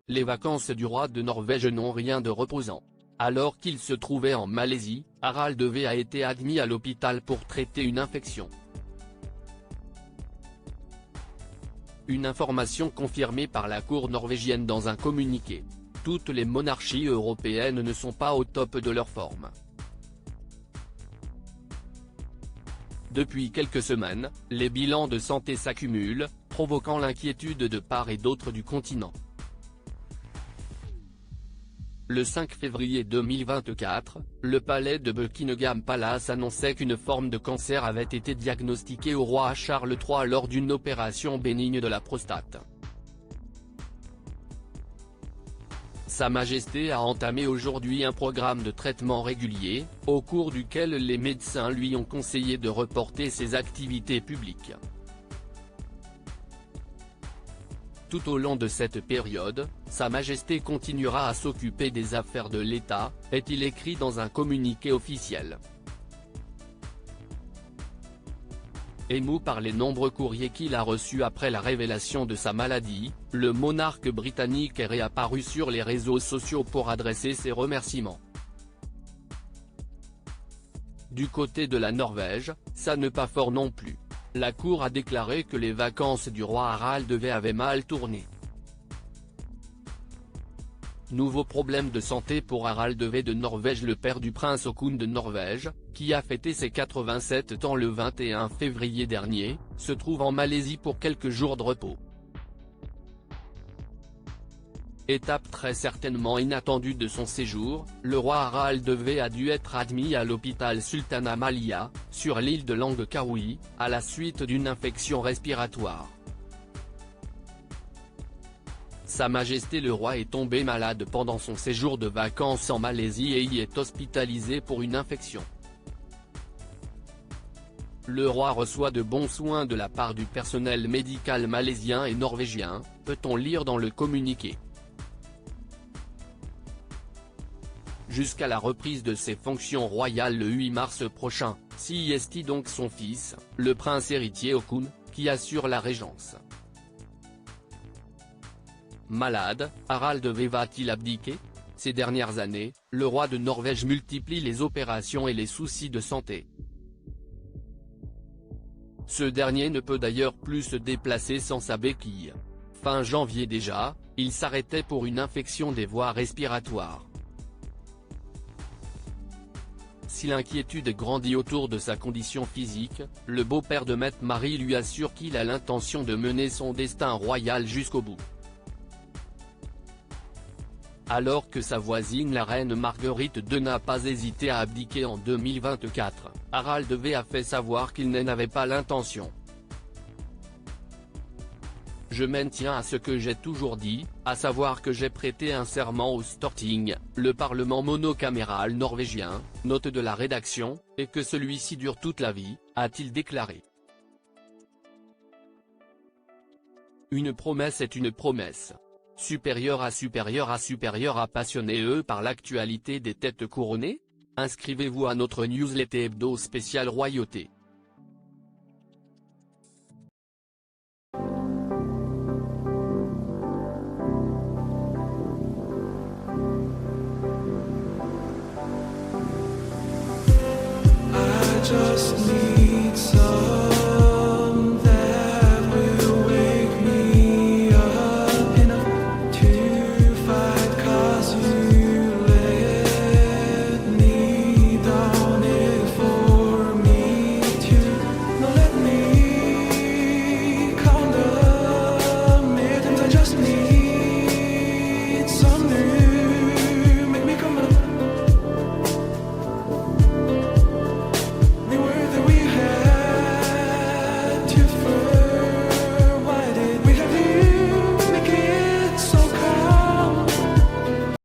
les vacances du roi de Norvège n'ont rien de reposant. Alors qu'il se trouvait en Malaisie, Harald V a été admis à l'hôpital pour traiter une infection. Une information confirmée par la cour norvégienne dans un communiqué. Toutes les monarchies européennes ne sont pas au top de leur forme. Depuis quelques semaines, les bilans de santé s'accumulent, provoquant l'inquiétude de part et d'autre du continent. Le 5 février 2024, le palais de Buckingham Palace annonçait qu'une forme de cancer avait été diagnostiquée au roi Charles III lors d'une opération bénigne de la prostate. Sa Majesté a entamé aujourd'hui un programme de traitement régulier, au cours duquel les médecins lui ont conseillé de reporter ses activités publiques. Tout au long de cette période, Sa Majesté continuera à s'occuper des affaires de l'État, est-il écrit dans un communiqué officiel. Ému par les nombreux courriers qu'il a reçus après la révélation de sa maladie, le monarque britannique est réapparu sur les réseaux sociaux pour adresser ses remerciements. Du côté de la Norvège, ça n'est pas fort non plus. La cour a déclaré que les vacances du roi Harald V avaient mal tourné. Nouveau problème de santé pour Harald V de Norvège. Le père du prince Haakon de Norvège, qui a fêté ses 87 ans le 21 février dernier, se trouve en Malaisie pour quelques jours de repos. Étape très certainement inattendue de son séjour, le roi Harald V a dû être admis à l'hôpital Sultan Amalia, sur l'île de Langkawi, à la suite d'une infection respiratoire. Sa Majesté le roi est tombé malade pendant son séjour de vacances en Malaisie et y est hospitalisé pour une infection. Le roi reçoit de bons soins de la part du personnel médical malaisien et norvégien, peut-on lire dans le communiqué. Jusqu'à la reprise de ses fonctions royales le 8 mars prochain, c'est donc son fils, le prince héritier Haakon, qui assure la régence. Malade, Harald V va-t-il abdiquer? Ces dernières années, le roi de Norvège multiplie les opérations et les soucis de santé. Ce dernier ne peut d'ailleurs plus se déplacer sans sa béquille. Fin janvier déjà, il s'arrêtait pour une infection des voies respiratoires. Si l'inquiétude grandit autour de sa condition physique, le beau-père de Mette-Marie lui assure qu'il a l'intention de mener son destin royal jusqu'au bout. Alors que sa voisine la reine Marguerite II n'a pas hésité à abdiquer en 2024, Harald V a fait savoir qu'il n'en avait pas l'intention. Je m'en tiens à ce que j'ai toujours dit, à savoir que j'ai prêté un serment au Storting, le parlement monocaméral norvégien, note de la rédaction, et que celui-ci dure toute la vie, a-t-il déclaré. Une promesse est une promesse. Supérieur à passionné par l'actualité des têtes couronnées? Inscrivez-vous à notre newsletter hebdo spécial royauté. Just need